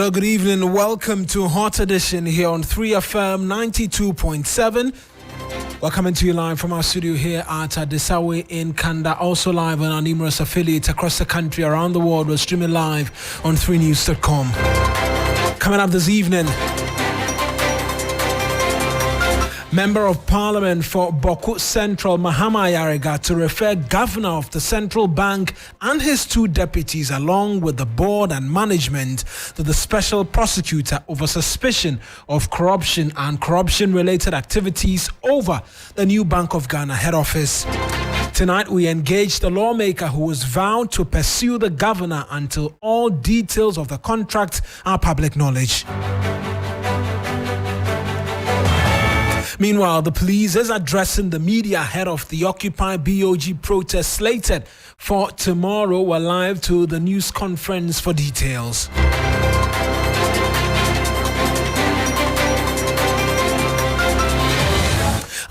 Hello, good evening. Welcome to Hot Edition here on 3FM 92.7. We're coming to you live from our studio here at Desawe in Kanda. Also live on our numerous affiliates across the country, around the world. We're streaming live on 3news.com. Coming up this evening, Member of Parliament for Boku Central, Mahama Yarega, to refer Governor of the Central Bank and his two deputies, along with the board and management, to the Special Prosecutor over suspicion of corruption and corruption-related activities over the new Bank of Ghana head office. Tonight, we engaged the lawmaker who was vowed to pursue the governor until all details of the contract are public knowledge. Meanwhile, the police is addressing the media ahead of the Occupy BOG protest slated for tomorrow. We're live to the news conference for details.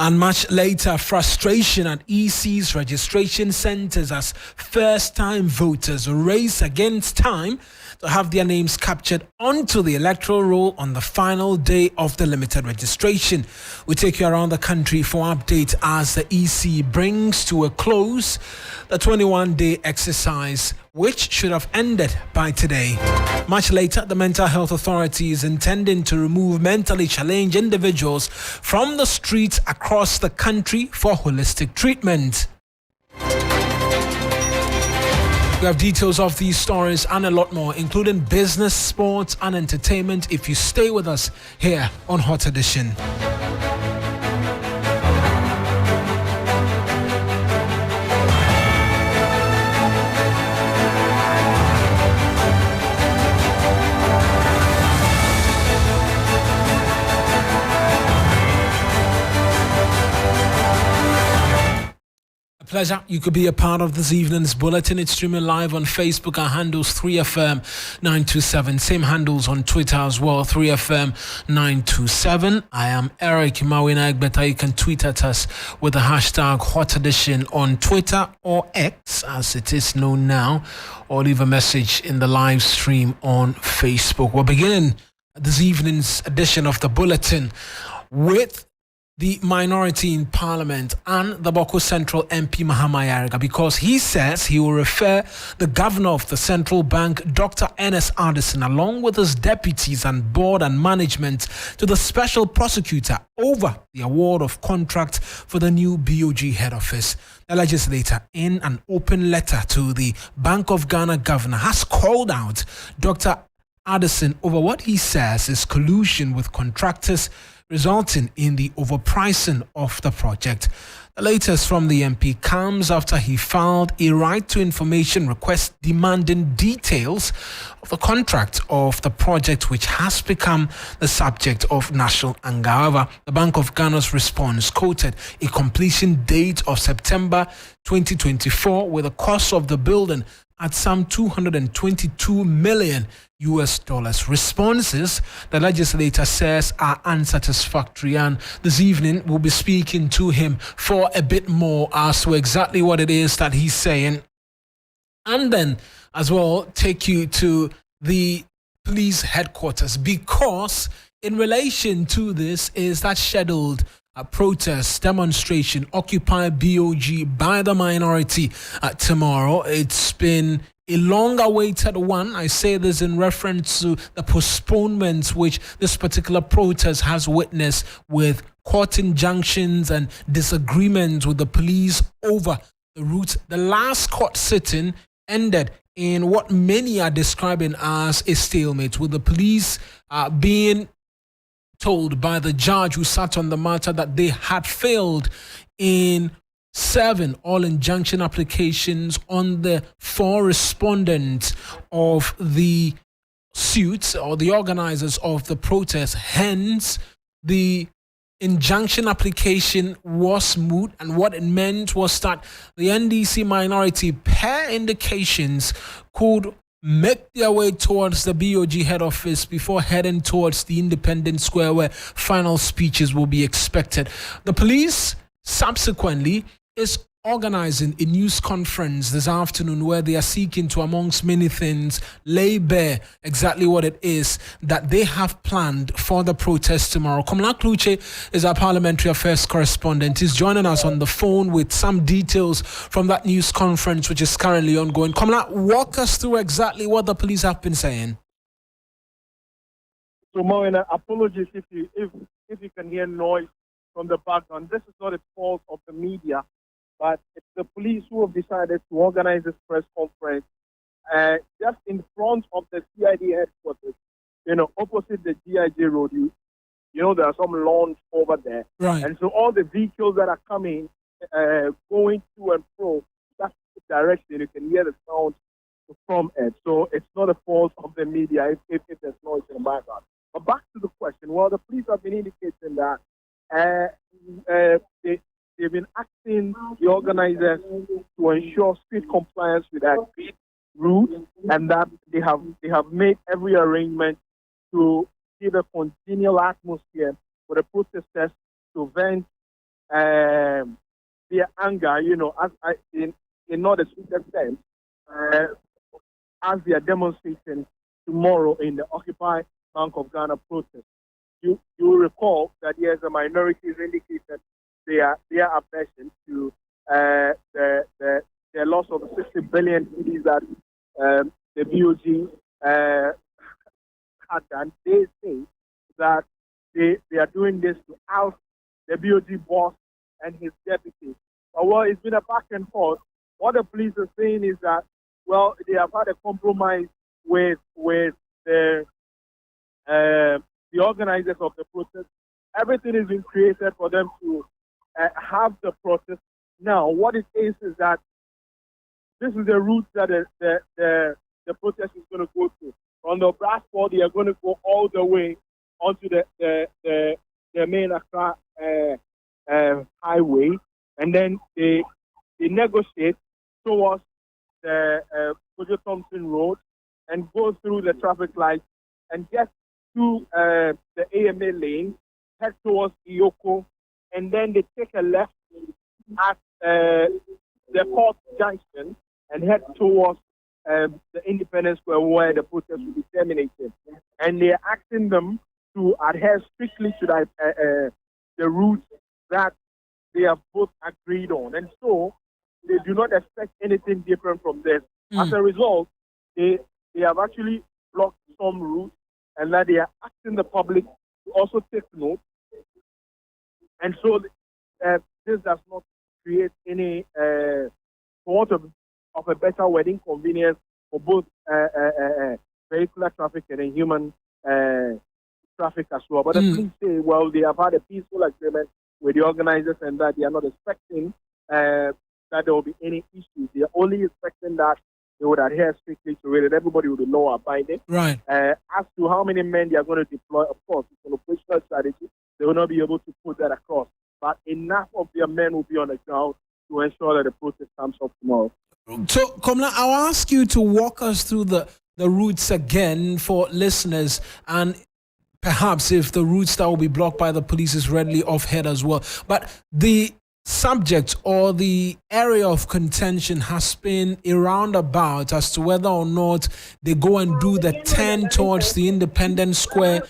And much later, frustration at EC's registration centers as first-time voters race against time to have their names captured onto the electoral roll on the final day of the limited registration. We take you around the country for updates as the EC brings to a close the 21-day exercise, which should have ended by today. Much later, the Mental Health Authority is intending to remove mentally challenged individuals from the streets across the country for holistic treatment. We have details of these stories and a lot more, including business, sports, and entertainment, if you stay with us here on Hot Edition. Pleasure. You could be a part of this evening's bulletin. It's streaming live on Facebook. Our handles 3FM 927. Same handles on Twitter as well, 3FM 927. I am Eric Mawuena Egbeta. You can tweet at us with the hashtag Hot Edition on Twitter or X, as it is known now, or leave a message in the live stream on Facebook. We're beginning this evening's edition of the bulletin with the minority in Parliament and the Boku Central MP Mahama Yarega, because he says he will refer the Governor of the Central Bank, Dr. Ernest Addison, along with his deputies and board and management, to the Special Prosecutor over the award of contract for the new BOG head office. The legislator, in an open letter to the Bank of Ghana Governor, has called out Dr. Addison over what he says is collusion with contractors, resulting in the overpricing of the project. The latest from the MP comes after he filed a right to information request demanding details of the contract of the project, which has become the subject of national anger. However, the Bank of Ghana's response quoted a completion date of September 2024 with the cost of the building at some $222 million. Responses, the legislator says, are unsatisfactory, and this evening we'll be speaking to him for a bit more as to exactly what it is that he's saying, and then as well take you to the police headquarters, because in relation to this is that scheduled protest demonstration, Occupy BOG, by the minority tomorrow. It's been a long-awaited one. I say this in reference to the postponements which this particular protest has witnessed, with court injunctions and disagreements with the police over the route. The last court sitting ended in what many are describing as a stalemate, with the police being told by the judge who sat on the matter that they had failed in serving all injunction applications on the 4 respondents of the suits, or the organizers of the protest. Hence, the injunction application was moot, and what it meant was that the NDC minority, per indications, could make their way towards the BOG head office before heading towards the Independence Square, where final speeches will be expected. The police subsequently is organizing a news conference this afternoon where they are seeking to, amongst many things, lay bare exactly what it is that they have planned for the protest tomorrow. Komla Kluche is our parliamentary affairs correspondent. He's joining us on the phone with some details from that news conference which is currently ongoing. Komla, walk us through exactly what the police have been saying. So, Mawuena, apologies if you can hear noise from the background. This is not a fault of the media, but it's the police who have decided to organize this press conference just in front of the CID headquarters, opposite the GIJ road. There are some lawns over there. Right. And so all the vehicles that are coming, going to and fro, that's the direction. You can hear the sound from it. So it's not a fault of the media if there's noise in the background. But back to the question. Well, the police have been indicating that they've been asking the organizers to ensure strict compliance with their agreed route, and that they have made every arrangement to give a congenial atmosphere for the protesters to vent their anger, in not a sweetest sense, as they are demonstrating tomorrow in the Occupy Bank of Ghana protest. You will recall that yes, the minorities indicated their aversion to the loss of 60 billion cedis that the BOG had done. They say that they are doing this to oust the BOG boss and his deputy. Well, it's been a back and forth. What the police are saying is that, well, they have had a compromise with the organizers of the protest. Everything is being created for them to have the protest. Now, what it is that this is the route that the protest is going to go through. On the Bradford, they are going to go all the way onto the main Accra highway, and then they negotiate towards the Kojo Thompson Road and go through the traffic lights and get to the AMA lane, head towards Iyoko, and then they take a left at the Port Junction and head towards the Independence Square where the protest will be terminated. And they are asking them to adhere strictly to that, the route that they have both agreed on. And so they do not expect anything different from this. As a result, they have actually blocked some routes, and that they are asking the public to also take note. And so this does not create any sort of a better word, inconvenience for both vehicular traffic and human traffic as well. But the police say, well, they have had a peaceful agreement with the organizers and that they are not expecting that there will be any issues. They are only expecting that they would adhere strictly to it and everybody would be law abiding. Right. As to how many men they are going to deploy, of course, it's an operational strategy. They will not be able to put that across. But enough of their men will be on the ground to ensure that the protest comes up tomorrow. So, Komla, I'll ask you to walk us through the routes again for listeners, and perhaps if the routes that will be blocked by the police is readily off head as well. But the subject or the area of contention has been a roundabout as to whether or not they go and do the turn towards the Independence Square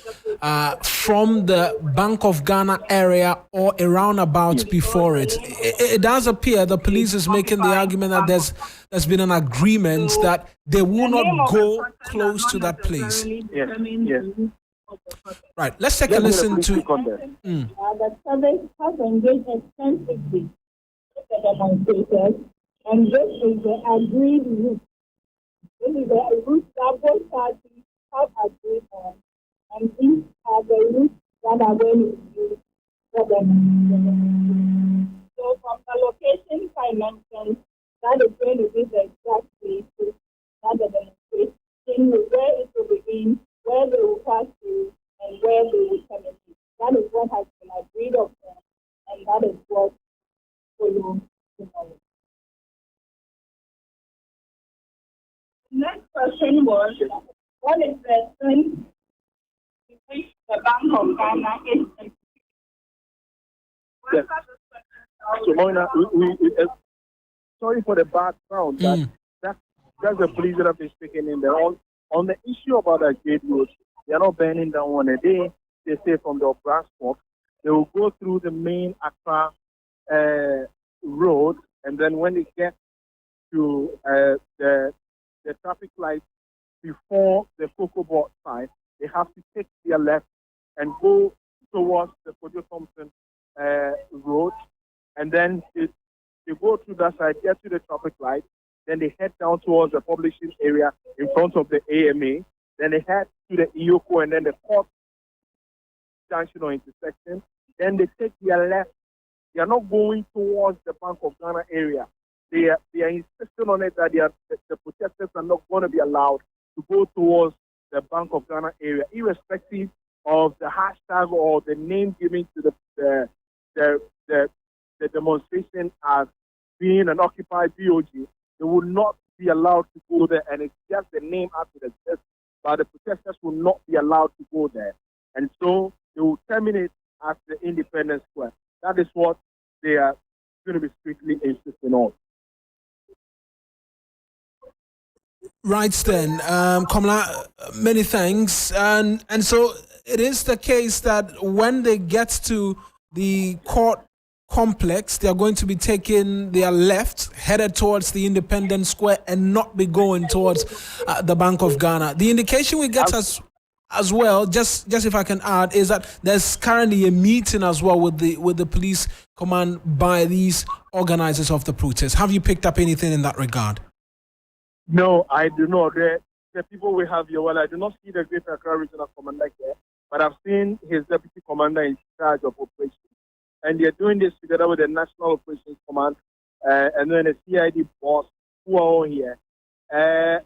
from the Bank of Ghana area or a roundabout before it. It does appear the police is making the argument that there's been an agreement that they will not go close to that place. Yes. Right, let's take a listen to... The service has engaged extensively with the demonstrators, and this is the agreed route. This is the route that both parties have agreed on, and these are the routes that are going to be used for them. So from the locations I mentioned, that is going to be the exact places that the demonstration, where it will begin, where they will pass through, and where they will terminate. That is what has been agreed upon, and that is what follows tomorrow. The next question was, what is the sense in which the Bank of Ghana is? Yes. So, Mawuena, sorry for the bad sound, but that's the police that have been speaking in there. On the issue about the gate roads, they are not burning down one a day. They say from the transport, they will go through the main Accra road, and then when they get to the traffic light before the Cocoa Board side, they have to take their left and go towards the Kojo Thompson road, and then they go through that side, get to the traffic light, then they head down towards the publishing area in front of the AMA, then they head to the Iyoko and then the Port junction or intersection, then they take their left. They are not going towards the Bank of Ghana area. They are insisting on it that the protesters are not going to be allowed to go towards the Bank of Ghana area, irrespective of the hashtag or the name given to the demonstration as being an occupied BOG. They will not be allowed to go there, and it's just the name as it exists, but the protesters will not be allowed to go there. And so they will terminate at the Independence Square. That is what they are going to be strictly insisting on. Right then, Komla, many thanks. And so it is the case that when they get to the court complex, they are going to be taking their left, headed towards the Independence Square, and not be going towards the Bank of Ghana. The indication we get as well, just if I can add, is that there's currently a meeting as well with the police command by these organizers of the protest. Have you picked up anything in that regard? No, I do not. The people we have here, well, I do not see the Greater Accra Regional Commander here, but I've seen his deputy commander in charge of operations. And they're doing this together with the National Operations Command and then the CID boss who are all here.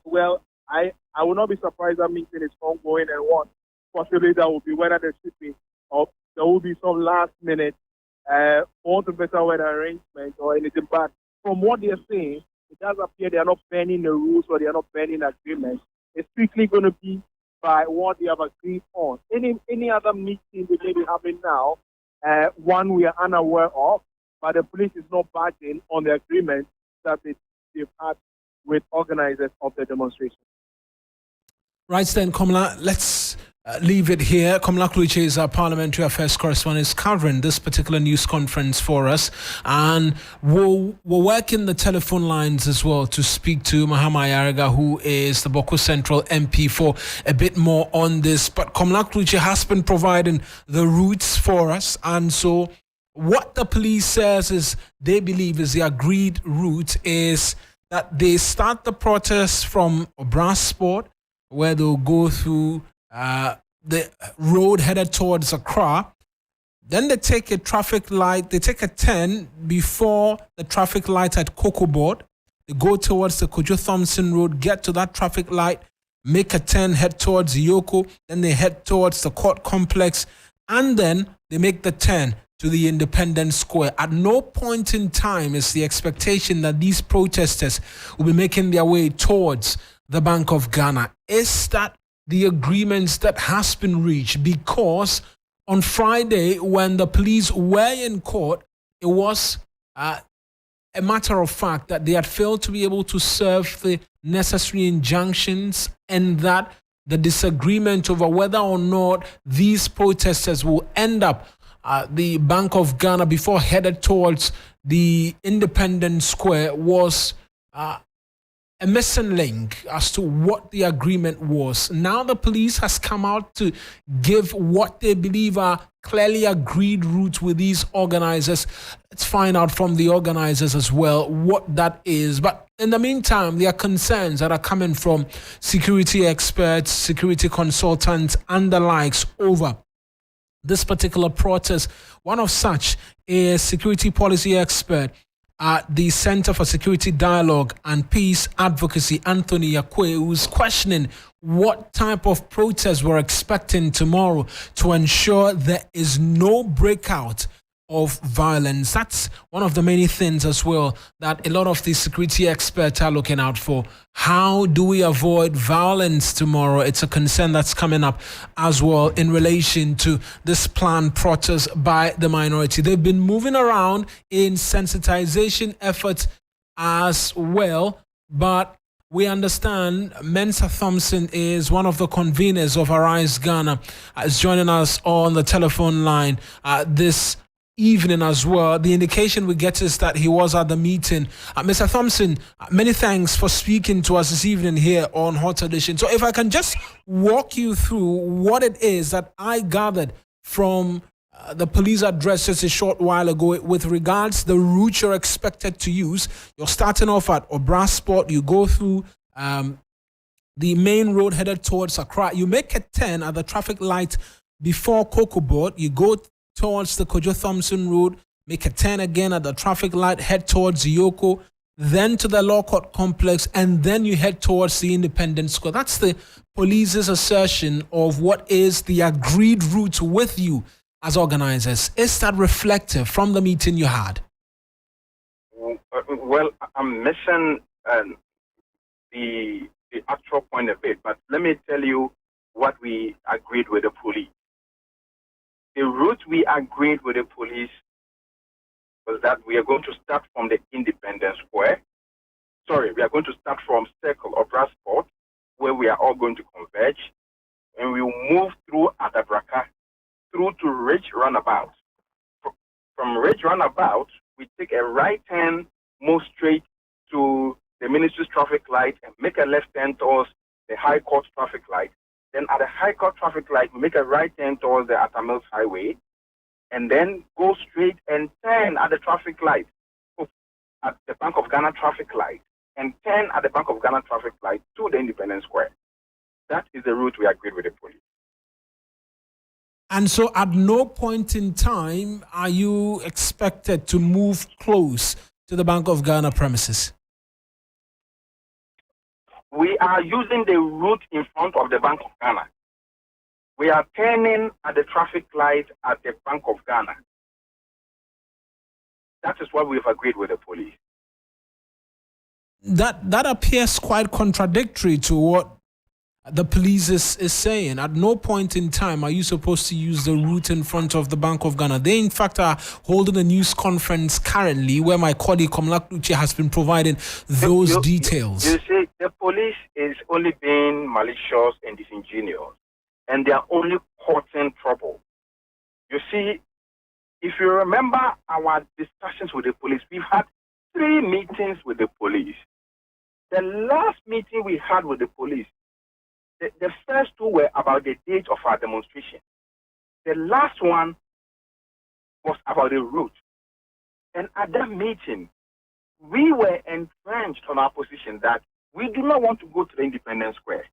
Well, I will not be surprised that meeting is ongoing, and what possibly that will be whether there should be or there will be some last minute for the better weather arrangement or anything. But from what they're saying, it does appear they are not bending the rules or they are not bending agreements. It's strictly going to be by what they have agreed on. Any other meeting they may be having now, one we are unaware of, but the police is not budging on the agreement that they've had with organizers of the demonstration. Right then, Komla, let's leave it here. Komla Kluche is our Parliamentary Affairs correspondent, is covering this particular news conference for us, and we're working the telephone lines as well to speak to Mahama Ayariga, who is the Boko Central MP, for a bit more on this. But Komla Kluche has been providing the routes for us, and so what the police says is they believe is the agreed route is that they start the protest from Brasport, where they'll go through the road headed towards Accra. Then they take a traffic light, they take a turn before the traffic light at Cocoa Board. They go towards the Kojo Thompson Road, get to that traffic light, make a turn, head towards Yoko, then they head towards the court complex, and then they make the turn to the Independence Square. At no point in time is the expectation that these protesters will be making their way towards the Bank of Ghana. Is that the agreements that has been reached? Because on Friday, when the police were in court, it was a matter of fact that they had failed to be able to serve the necessary injunctions, and that the disagreement over whether or not these protesters will end up at the Bank of Ghana before headed towards the Independence Square was a missing link as to what the agreement was. Now the police has come out to give what they believe are clearly agreed routes with these organizers. Let's find out from the organizers as well what that is. But in the meantime, there are concerns that are coming from security experts, security consultants, and the likes over this particular protest. One of such is security policy expert at the Center for Security Dialogue and Peace Advocacy, Anthony Yakwe, who's questioning what type of protest we're expecting tomorrow to ensure there is no breakout of violence. That's one of the many things as well that a lot of the security experts are looking out for. How do we avoid violence tomorrow? It's a concern that's coming up as well in relation to this planned protest by the minority. They've been moving around in sensitization efforts as well, but we understand Mensa Thompson is one of the conveners of Arise Ghana, is joining us on the telephone line this evening as well. The indication we get is that he was at the meeting. Mr. Thompson, many thanks for speaking to us this evening here on Hot Edition. So if I can just walk you through what it is that I gathered from the police address just a short while ago with regards the route you're expected to use. You're starting off at Obrasport, you go through the main road headed towards Accra. You make a turn at the traffic light before Kokobot. You go towards the Kojo Thompson Road, make a turn again at the traffic light, head towards Yoko, then to the Law Court Complex, and then you head towards the Independence Square. That's the police's assertion of what is the agreed route with you as organizers. Is that reflective from the meeting you had? Well, I'm missing the actual point of it, but let me tell you what we agreed with the police. The route we agreed with the police was that we are going to start from the Independence Square. Sorry, we are going to start from Circle of Brasport, where we are all going to converge, and we will move through Adabraka through to Ridge Roundabout. From Ridge Roundabout, we take a right turn, move straight to the Ministry's traffic light, and make a left turn towards the High Court traffic light. Then at the High Court traffic light, we make a right turn towards the Atamils Highway, and then go straight and turn at the traffic light, at the Bank of Ghana traffic light, and turn at the Bank of Ghana traffic light to the Independence Square. That is the route we agreed with the police. And so at no point in time are you expected to move close to the Bank of Ghana premises? We are using the route in front of the Bank of Ghana. We are turning at the traffic light at the Bank of Ghana. That is what we've agreed with the police. That appears quite contradictory to what the police is saying. At no point in time are you supposed to use the route in front of the Bank of Ghana. They, in fact, are holding a news conference currently where my colleague Komlak Luche has been providing those details. You see, the police is only being malicious and disingenuous, and they are only causing trouble. You see, if you remember our discussions with the police, we've had 3 meetings with the police. The last meeting we had with the police, the first 2 were about the date of our demonstration. The last one was about the route. And at that meeting, we were entrenched on our position that we do not want to go to the Independence Square.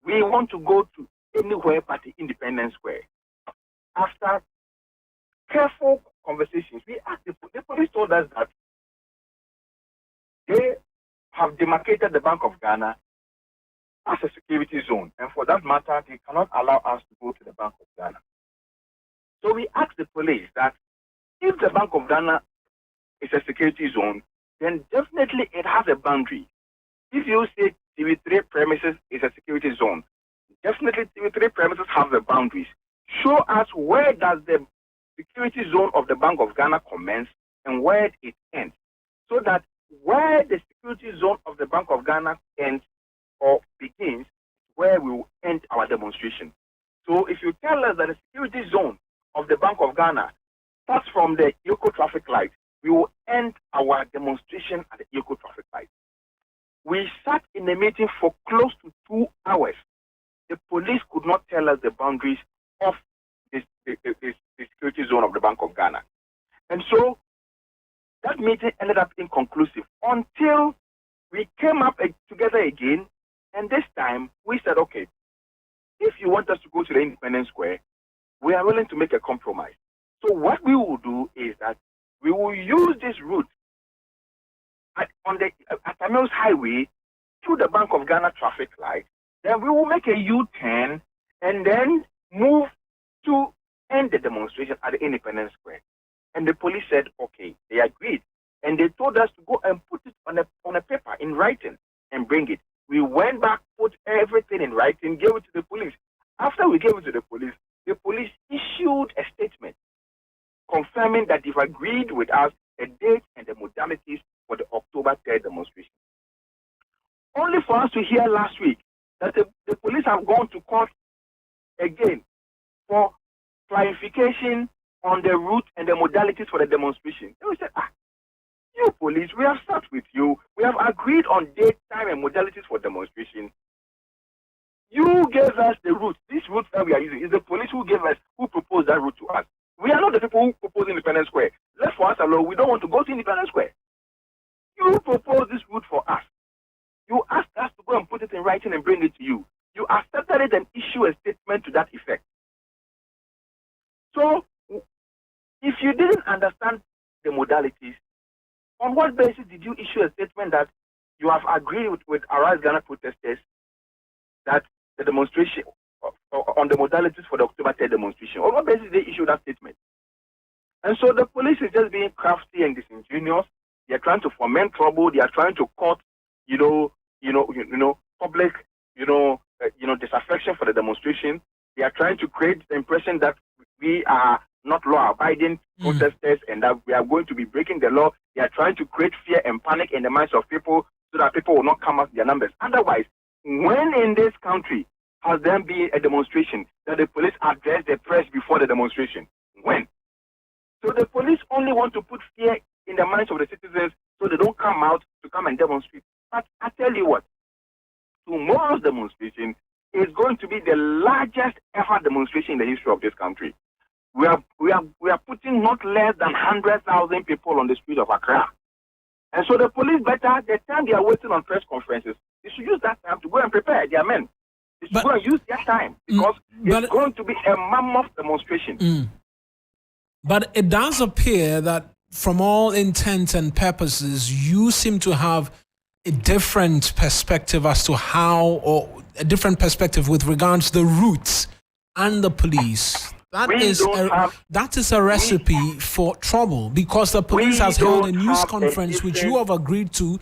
We want to go to anywhere but the Independence Square. After careful conversations, we asked the police told us that they have demarcated the Bank of Ghana as a security zone, and for that matter, they cannot allow us to go to the Bank of Ghana. So we asked the police that if the Bank of Ghana is a security zone, then definitely it has a boundary. If you say TV3 premises is a security zone, definitely TV3 premises have the boundaries. Show us where does the security zone of the Bank of Ghana commence and where it ends, so that where the security zone of the Bank of Ghana ends or begins, where we will end our demonstration. So if you tell us that the security zone of the Bank of Ghana starts from the Yoko traffic light, we will end our demonstration at the Yoko traffic light. We sat in a meeting for close to 2 hours. The police could not tell us the boundaries of the security zone of the Bank of Ghana. And so that meeting ended up inconclusive until we came up together again. And this time, we said, okay, if you want us to go to the Independence Square, we are willing to make a compromise. So what we will do is that we will use this route on the Atamils Highway to the Bank of Ghana traffic light. Then we will make a U-turn and then move to end the demonstration at the Independence Square. And the police said, okay, they agreed. And they told us to go and put it on a paper in writing and bring it. We went back, put everything in writing, gave it to the police. After we gave it to the police issued a statement confirming that they've agreed with us the date and the modalities for the October October 3rd demonstration. Only for us to hear last week that the police have gone to court again for clarification on the route and the modalities for the demonstration. They will say, you police, we have sat with you. We have agreed on date, time, and modalities for demonstration. You gave us the route. This route that we are using is the police who proposed that route to us. We are not the people who propose Independence Square. Left for us alone, we don't want to go to Independence Square. You proposed this route for us. You asked us to go and put it in writing and bring it to you. You accepted it and issued a statement to that effect. So, if you didn't understand the modalities, on what basis did you issue a statement that you have agreed with Arise Ghana protesters that the demonstration, on the modalities for the October 3rd demonstration? On what basis did they issue that statement? And so the police is just being crafty and disingenuous. They are trying to foment trouble. They are trying to court, public, disaffection for the demonstration. They are trying to create the impression that we are not law-abiding protesters and that we are going to be breaking the law. They are trying to create fear and panic in the minds of people so that people will not come out their numbers. Otherwise, when in this country has there been a demonstration that the police address the press before the demonstration? When? So the police only want to put fear in the minds of the citizens so they don't come out to come and demonstrate. But I tell you what, tomorrow's demonstration is going to be the largest ever demonstration in the history of this country. We are putting not less than 100,000 people on the street of Accra. And so the police better, the time they are waiting on press conferences, they should use that time to go and prepare their men. They should go and use their time because it's going to be a mammoth demonstration. But it does appear that from all intents and purposes, you seem to have a different perspective as to how, or a different perspective with regards to the routes and the police. That is a recipe for trouble because the police has held a news conference which you have agreed to,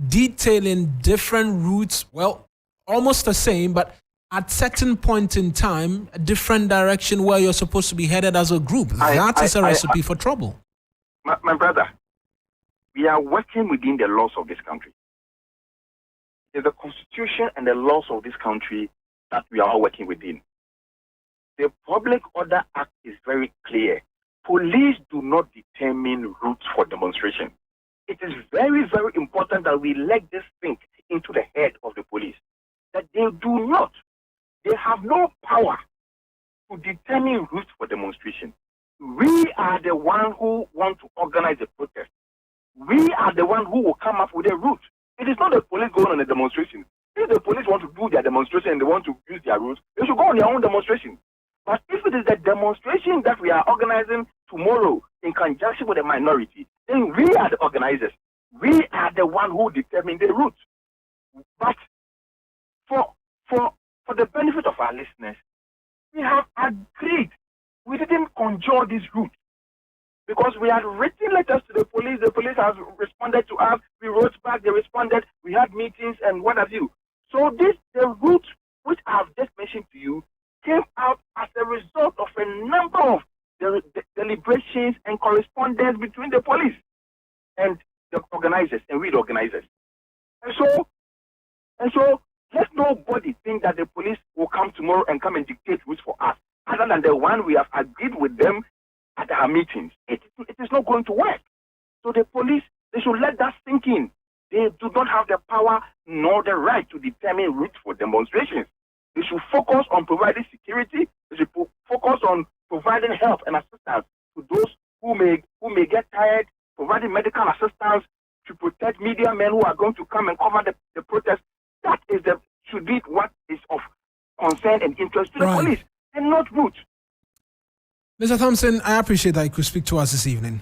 detailing different routes, well, almost the same, but at certain point in time, a different direction where you're supposed to be headed as a group. That is a recipe for trouble. My brother, we are working within the laws of this country. It's the constitution and the laws of this country that we are all working within. The Public Order Act is very clear. Police do not determine routes for demonstration. It is very, very important that we let this sink into the head of the police. That they do not. They have no power to determine routes for demonstration. We are the one who want to organize the protest. We are the one who will come up with a route. It is not the police going on a demonstration. If the police want to do their demonstration and they want to use their routes, they should go on their own demonstration. But if it is the demonstration that we are organizing tomorrow in conjunction with the minority, then we are the organizers. We are the one who determine the route. But for the benefit of our listeners, we have agreed. We didn't conjure this route because we had written letters to the police. The police has responded to us. We wrote back. They responded. We had meetings and what have you. So the route which I have just mentioned to you came out as a result of a number of deliberations and correspondence between the police and the organizers and we the organizers. And so let nobody think that the police will come tomorrow and come and dictate routes for us, other than the one we have agreed with them at our meetings. It is not going to work. So the police, they should let that sink in. They do not have the power nor the right to determine routes for demonstrations. They should focus on providing security. They should focus on providing help and assistance to those who may get tired, providing medical assistance to protect media men who are going to come and cover the protest. That should be what is of concern and interest to the police, and not routes. Mr. Thompson, I appreciate that you could speak to us this evening.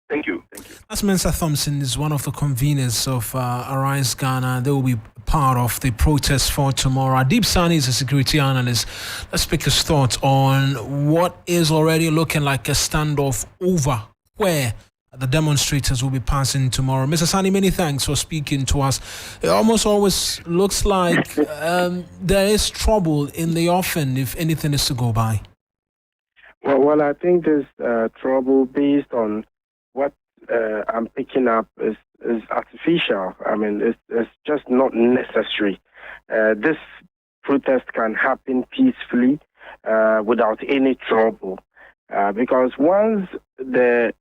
Thank you. That's Mr. Thompson is one of the conveners of Arise Ghana. They will be part of the protest for tomorrow. Adib Sani is a security analyst. Let's pick his thoughts on what is already looking like a standoff over where the demonstrators will be passing tomorrow. Mr. Sani, many thanks for speaking to us. It almost always looks like there is trouble in the offing if anything is to go by. Well, I think there's trouble based on what I'm picking up is artificial. I mean, it's just not necessary. This protest can happen peacefully without any trouble, because once the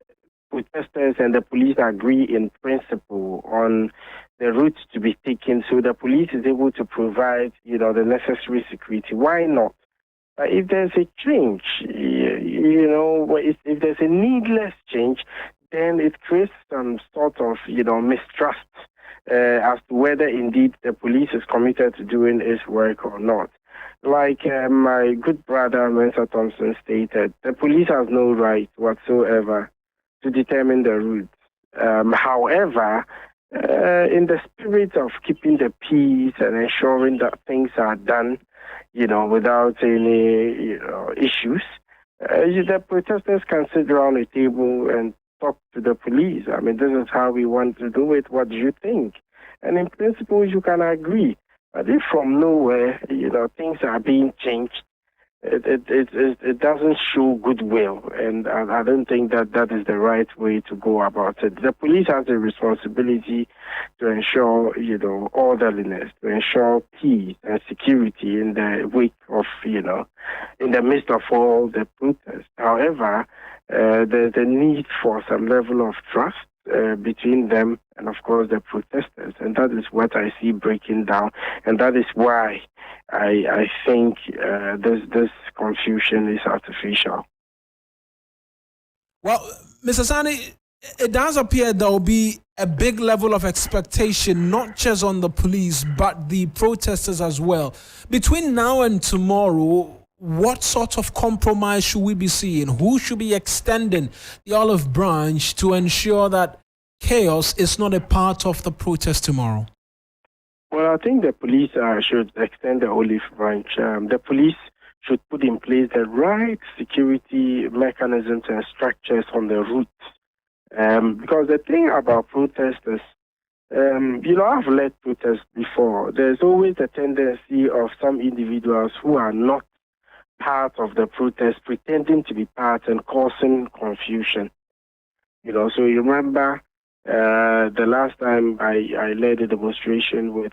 protesters and the police agree in principle on the route to be taken, so the police is able to provide, the necessary security. Why not? If there's a change, if there's a needless change, then it creates some sort of, mistrust as to whether indeed the police is committed to doing its work or not. Like my good brother Mensa Thompson stated, the police has no right whatsoever to determine the route. However, in the spirit of keeping the peace and ensuring that things are done, without any, issues, the protesters can sit around a table and talk to the police. I mean, this is how we want to do it. What do you think? And in principle, you can agree. But if from nowhere, things are being changed, it doesn't show goodwill, and I don't think that is the right way to go about it. The police has a responsibility to ensure, orderliness, to ensure peace and security in the wake of, in the midst of all the protests. However, there's a need for some level of trust between them and, of course, the protesters, and that is what I see breaking down, and that is why I think this confusion is artificial. Well, Mr. Sani, it does appear there will be a big level of expectation, not just on the police, but the protesters as well. Between now and tomorrow, what sort of compromise should we be seeing? Who should be extending the olive branch to ensure that chaos is not a part of the protest tomorrow? Well, I think the police should extend the olive branch. The police should put in place the right security mechanisms and structures on the route. Because the thing about protesters, I've led protests before. There's always a tendency of some individuals who are not part of the protest pretending to be part and causing confusion. So you remember the last time I led a demonstration with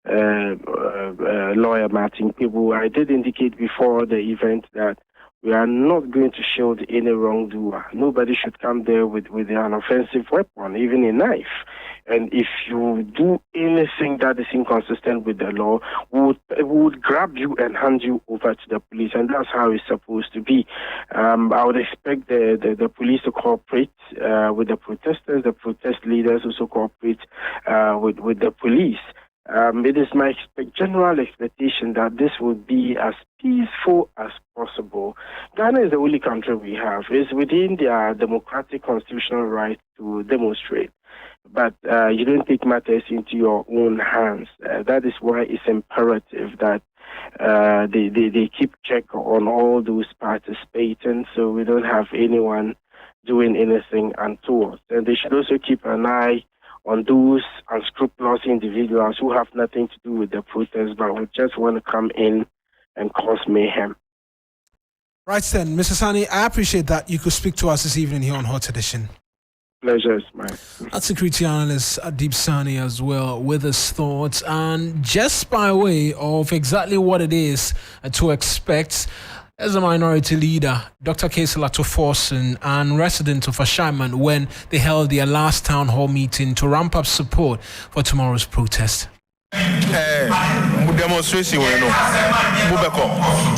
lawyer Martin Pibu, I did indicate before the event that we are not going to shield any wrongdoer. Nobody should come there with an offensive weapon, even a knife. And if you do anything that is inconsistent with the law, we would grab you and hand you over to the police, and that's how it's supposed to be. I would expect the police to cooperate with the protesters, the protest leaders also cooperate with the police. It is my general expectation that this would be as peaceful as possible. Ghana is the only country we have. It's within their democratic constitutional right to demonstrate. But you don't take matters into your own hands. That is why it's imperative that they keep check on all those participating, so we don't have anyone doing anything untoward. And they should also keep an eye on those unscrupulous individuals who have nothing to do with the protest, but who just want to come in and cause mayhem. Right then, Mr. Sani, I appreciate that you could speak to us this evening here on Hot Edition. Pleasure is mine. That's security analyst Adib Sani as well with his thoughts, and just by way of exactly what it is to expect. As a minority leader, Dr. Kesela Toforson and resident of Ashaiman when they held their last town hall meeting to ramp up support for tomorrow's protest. Demonstration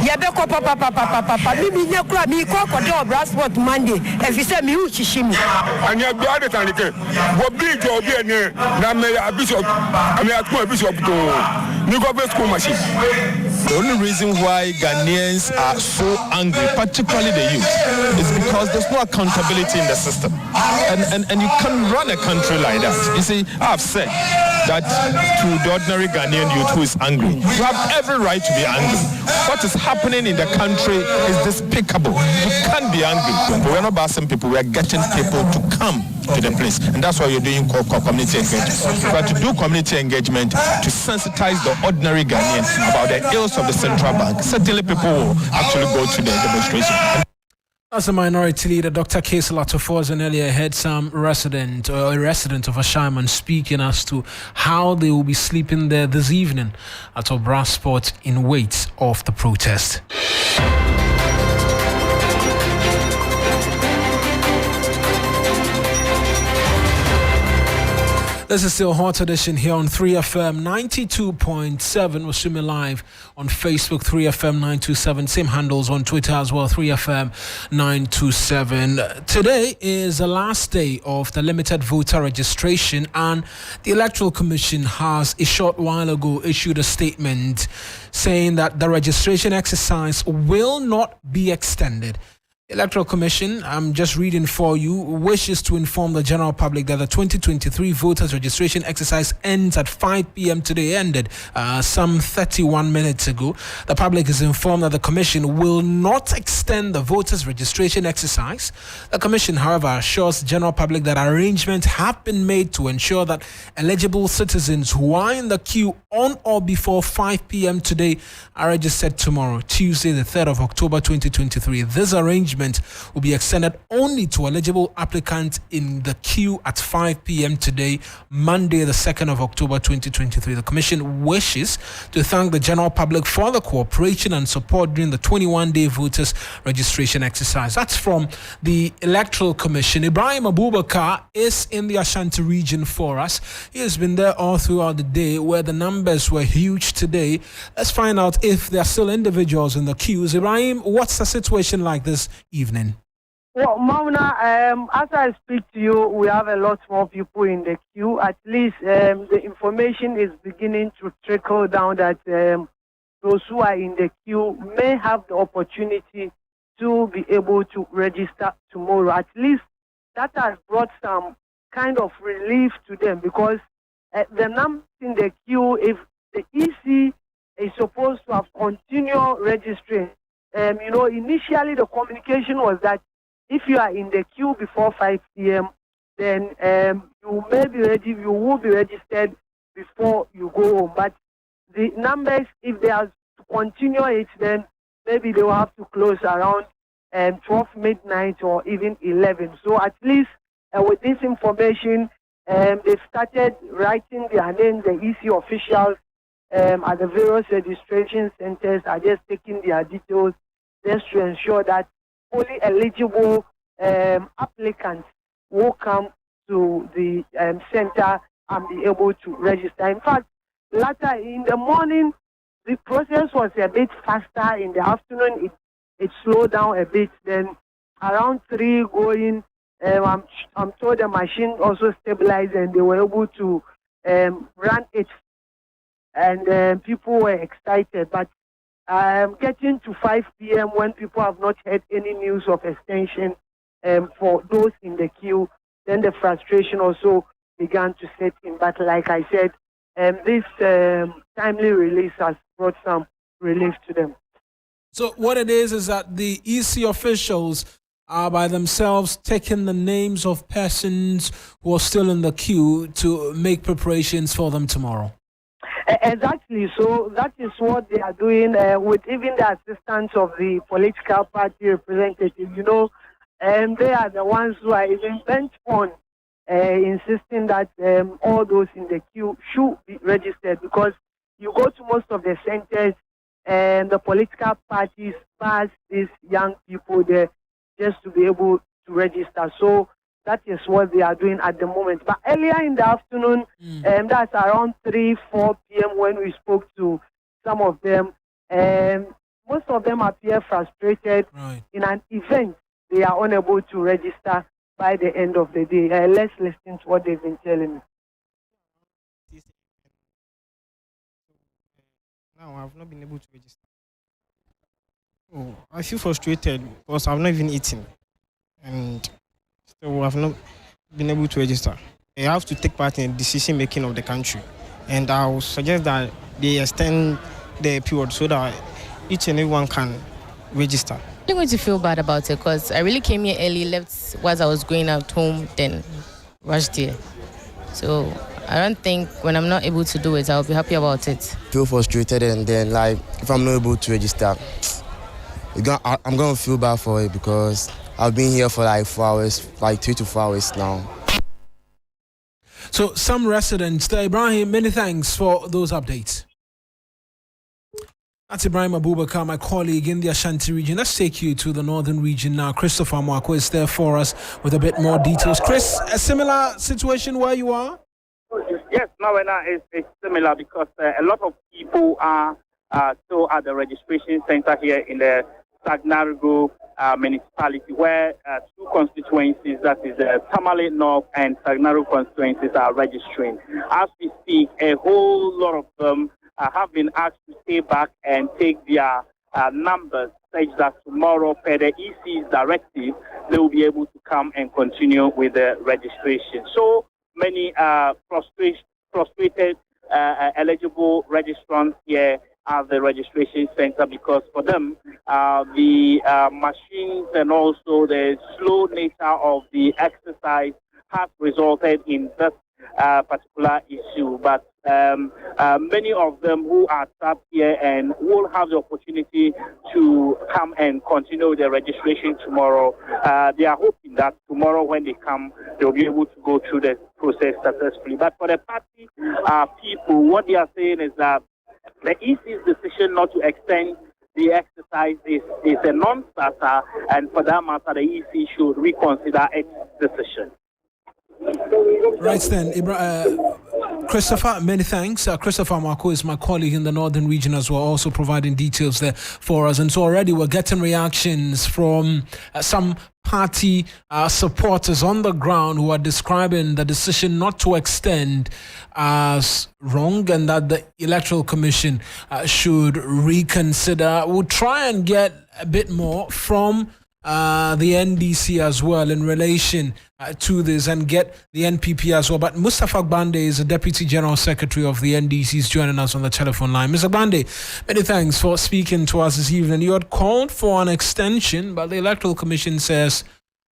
Yabeko papa bibi nyakura mi ko kodo transport Monday if you say mi uchishimu anya bia de tanike wo bridge obi ene na me bishop am ya bishop to ni go be school machine. The only reason why Ghanaians are so angry, particularly the youth, is because there's no accountability in the system. And you can't run a country like that. You see, I've said that to the ordinary Ghanaian youth who is angry, you have every right to be angry. What is happening in the country is despicable. You can't be angry. But we're not basing people, we're getting people to come to the place. And that's why you're doing community engagement. But to do community engagement, to sensitize the ordinary Ghanaian about the ills of the central bank, certainly people will actually go to the demonstration. As a minority leader, Dr. Kesela Toforzen earlier heard some resident of Ashaiman speaking as to how they will be sleeping there this evening at Obra Sport in wait of the protest. This is still Hot Edition here on 3FM 92.7. We're streaming live on Facebook, 3FM 927. Same handles on Twitter as well, 3FM 927. Today is the last day of the limited voter registration, and the Electoral Commission has a short while ago issued a statement saying that the registration exercise will not be extended. Electoral Commission, I'm just reading for you, wishes to inform the general public that the 2023 voters registration exercise ends at 5 p.m. today, ended some 31 minutes ago. The public is informed that the Commission will not extend the voters registration exercise. The Commission, however, assures the general public that arrangements have been made to ensure that eligible citizens who are in the queue on or before 5 p.m. today are registered tomorrow, Tuesday, the 3rd of October 2023. This arrangement will be extended only to eligible applicants in the queue at 5 p.m. today, Monday, the 2nd of October 2023. The Commission wishes to thank the general public for the cooperation and support during the 21-day voters registration exercise. That's from the Electoral Commission. Ibrahim Abubakar is in the Ashanti region for us. He has been there all throughout the day where the numbers were huge today. Let's find out if there are still individuals in the queues. Ibrahim, what's the situation like this evening? Well, Mawuena, as I speak to you, we have a lot more people in the queue. At least the information is beginning to trickle down that those who are in the queue may have the opportunity to be able to register tomorrow. At least that has brought some kind of relief to them, because the numbers in the queue, if the EC is supposed to have continued registering, initially the communication was that if you are in the queue before 5 p.m., then you may be ready, you will be registered before you go home. But the numbers, if they are to continue it, then maybe they will have to close around 12 midnight or even 11. So at least with this information, they've started writing their names. The EC officials at the various registration centers are just taking their details just to ensure that only eligible applicants will come to the center and be able to register. In fact, later in the morning, the process was a bit faster. In the afternoon, it slowed down a bit. Then around 3 going, I'm told the machine also stabilized and they were able to run it. And people were excited. But getting to 5 p.m. when people have not heard any news of extension for those in the queue, then the frustration also began to set in. But like I said, this timely release has brought some relief to them. So what it is that the EC officials are by themselves taking the names of persons who are still in the queue to make preparations for them tomorrow. Exactly. So that is what they are doing with even the assistance of the political party representative. And they are the ones who are even bent on insisting that all those in the queue should be registered, because you go to most of the centers and the political parties pass these young people there just to be able to register. So that is what they are doing at the moment. But earlier in the afternoon, that's around 3-4 p.m. when we spoke to some of them, most of them appear frustrated. Right. In an event they are unable to register by the end of the day. Let's listen to what they've been telling me. Now I've not been able to register. Oh, I feel frustrated because I've not even eaten, and so I've not been able to register. I have to take part in the decision making of the country, and I would suggest that they extend the period so that each and everyone can register. I'm going to feel bad about it because I really came here early, left whilst I was going out home, then rushed here. So I don't think when I'm not able to do it, I'll be happy about it. Feel frustrated, and then if I'm not able to register, I'm gonna feel bad for it because I've been here for like 4 hours, like 3 to 4 hours now. So some residents, Ibrahim, many thanks for those updates. That's Ibrahim Abubakar, my colleague in the Ashanti region. Let's take you to the northern region now. Christopher Mwako is there for us with a bit more details. Chris, a similar situation where you are? Yes, Mawuena is similar because a lot of people are still at the registration center here in the Sagnarigo municipality, where two constituencies, that is Tamale North and Sagnarigo constituencies, are registering. As we speak, a whole lot of them have been asked to stay back and take their numbers, such that tomorrow, per the EC's directive, they will be able to come and continue with the registration. So many frustrated eligible registrants here at the registration center, because for them, the machines and also the slow nature of the exercise has resulted in this particular issue. But many of them who are trapped here and will have the opportunity to come and continue their registration tomorrow, they are hoping that tomorrow when they come, they'll be able to go through the process successfully. But for the party people, what they are saying is that the EC's decision not to extend the exercise is a non-starter, and for that matter, the EC should reconsider its decision. Right then, Christopher, many thanks. Christopher Marco is my colleague in the northern region as well, also providing details there for us. And so already we're getting reactions from some party supporters on the ground who are describing the decision not to extend as wrong and that the Electoral Commission should reconsider. We'll try and get a bit more from the NDC as well in relation to this, and get the NPP as well. But Mustafa Gbande is the Deputy General Secretary of the NDC, is joining us on the telephone line. Mr. Gbande, many thanks for speaking to us this evening. You had called for an extension, but the Electoral Commission says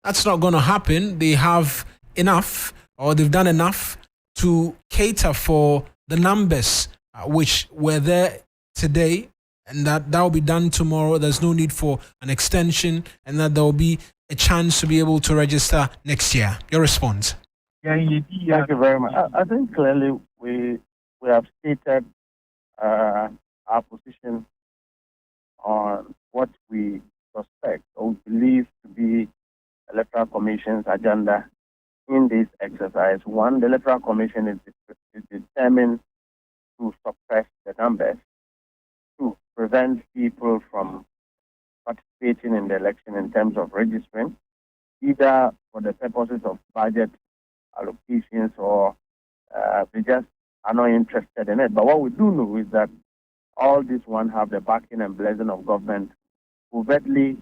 that's not going to happen. They have enough, or they've done enough to cater for the numbers which were there today, and that will be done tomorrow. There's no need for an extension, and that there will be a chance to be able to register next year. Your response? Thank you very much. I think clearly we have stated our position on what we suspect or believe to be Electoral Commission's agenda in this exercise. One, the Electoral Commission is determined to suppress the numbers, to prevent people from participating in the election in terms of registering, either for the purposes of budget allocations or they just are not interested in it. But what we do know is that all these ones have the backing and blessing of government. Overtly,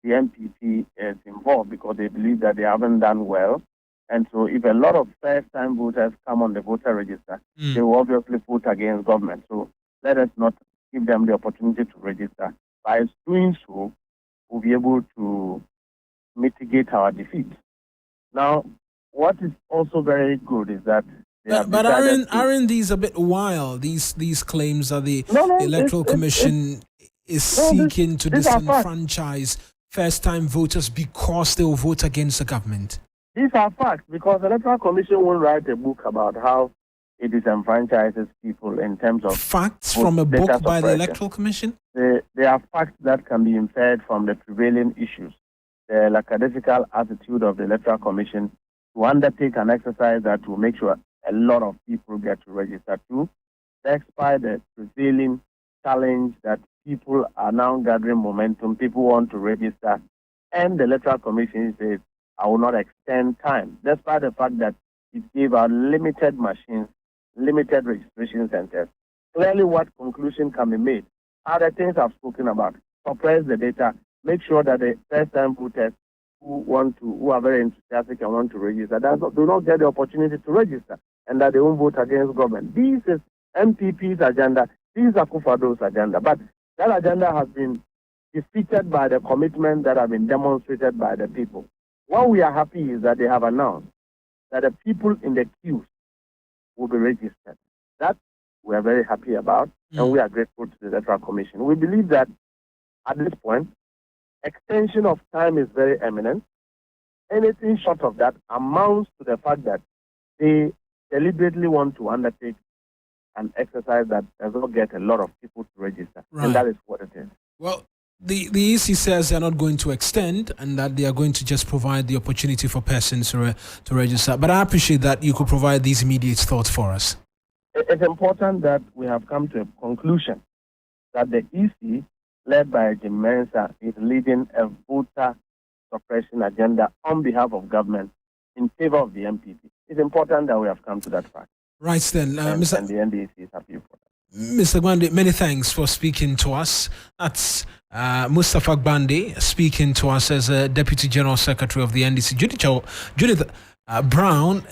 the MPP is involved because they believe that they haven't done well. And so if a lot of first-time voters come on the voter register, they will obviously vote against government. So let us not give them the opportunity to register. By doing so, we'll be able to mitigate our defeat. Now, what is also very good is that but aren't these a bit wild? These claims that the Electoral Commission is seeking to disenfranchise first-time voters because they will vote against the government. These are facts, because the Electoral Commission won't write a book about how it disenfranchises people in terms of facts from a book by the Electoral Commission. There are facts that can be inferred from the prevailing issues. The lackadaisical attitude of the Electoral Commission to undertake an exercise that will make sure a lot of people get to register too, despite the prevailing challenge that people are now gathering momentum, people want to register, and the Electoral Commission says, I will not extend time, despite the fact that it gave out limited machines, limited registration centers. Clearly, what conclusion can be made are the things I've spoken about. Suppress the data, make sure that the first-time voters who are very enthusiastic and want to register, do not get the opportunity to register, and that they won't vote against government. This is MPP's agenda. This is Akufo-Addo's agenda. But that agenda has been defeated by the commitment that have been demonstrated by the people. What we are happy is that they have announced that the people in the queues will be registered. That we are very happy about, and we are grateful to the Electoral Commission. We believe that at this point, extension of time is very eminent. Anything short of that amounts to the fact that they deliberately want to undertake an exercise that does not get a lot of people to register. Right. And that is what it is. Well, the EC says they're not going to extend and that they are going to just provide the opportunity for persons to register. But I appreciate that you could provide these immediate thoughts for us. It's important that we have come to a conclusion that the EC, led by Jim Mensah, is leading a voter suppression agenda on behalf of government in favor of the MPP. It's important that we have come to that fact. Right then, and the NDC is happy for that. Mr. Gwande, many thanks for speaking to us. That's Mustafa Gwande speaking to us as a Deputy General Secretary of the NDC. Judith Brown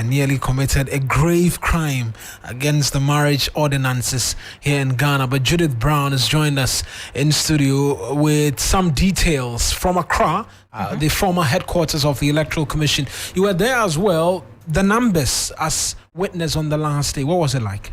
nearly committed a grave crime against the marriage ordinances here in Ghana. But Judith Brown has joined us in studio with some details from Accra, the former headquarters of the Electoral Commission. You were there as well. The numbers as witness on the last day, what was it like?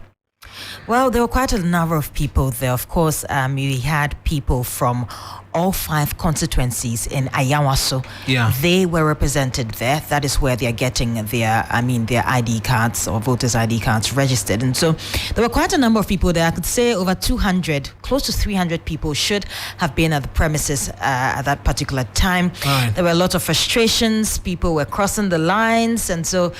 Well, there were quite a number of people there. Of course, we had people from all 5 constituencies in Ayawaso. Yeah. They were represented there. That is where they are getting their ID cards or voters' ID cards registered. And so there were quite a number of people there. I could say over 200, close to 300 people should have been at the premises at that particular time. Right. There were a lot of frustrations. People were crossing the lines. And so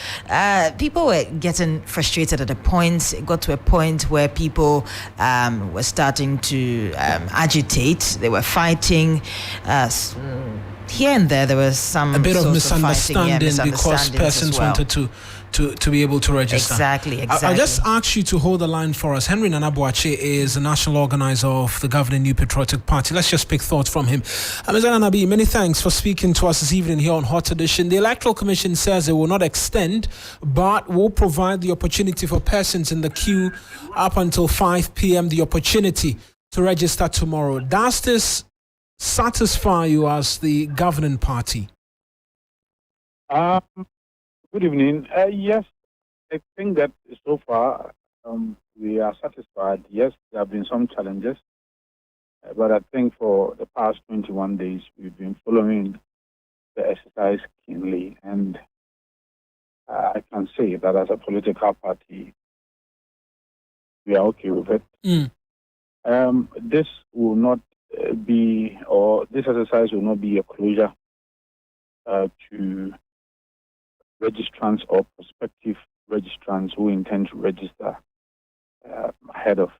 people were getting frustrated at a point. It got to a point where people were starting to agitate. They were fighting. Here and there was a bit of misunderstanding because persons wanted to be able to register. Exactly. I'll just ask you to hold the line for us. Henry Nanabuache is the national organizer of the governing New Patriotic Party. Let's just pick thoughts from him. Mr. Nanabi, many thanks for speaking to us this evening here on Hot Edition. The Electoral Commission says it will not extend, but will provide the opportunity for persons in the queue up until 5 p.m. the opportunity to register tomorrow. Does this satisfy you as the governing party? Good evening. Yes, I think that so far we are satisfied. Yes, there have been some challenges, but I think for the past 21 days we've been following the exercise keenly, and I can say that as a political party, we are okay with it. This will not be, or this exercise will not be a closure to registrants or prospective registrants who intend to register ahead of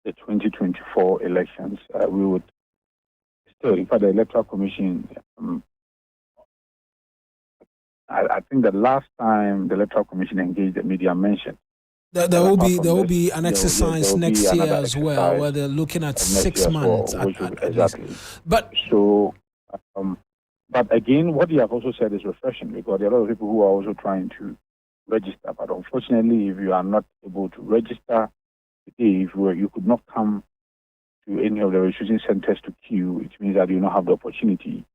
the 2024 elections. We would still, in fact, the Electoral Commission, I think the last time the Electoral Commission engaged the media mentioned there will be an exercise next year as well, where they're looking at 6 months. Exactly. But again, what you have also said is refreshing, because there are a lot of people who are also trying to register. But unfortunately, if you are not able to register today, if you could not come to any of the registration centers to queue, it means that you don't have the opportunity.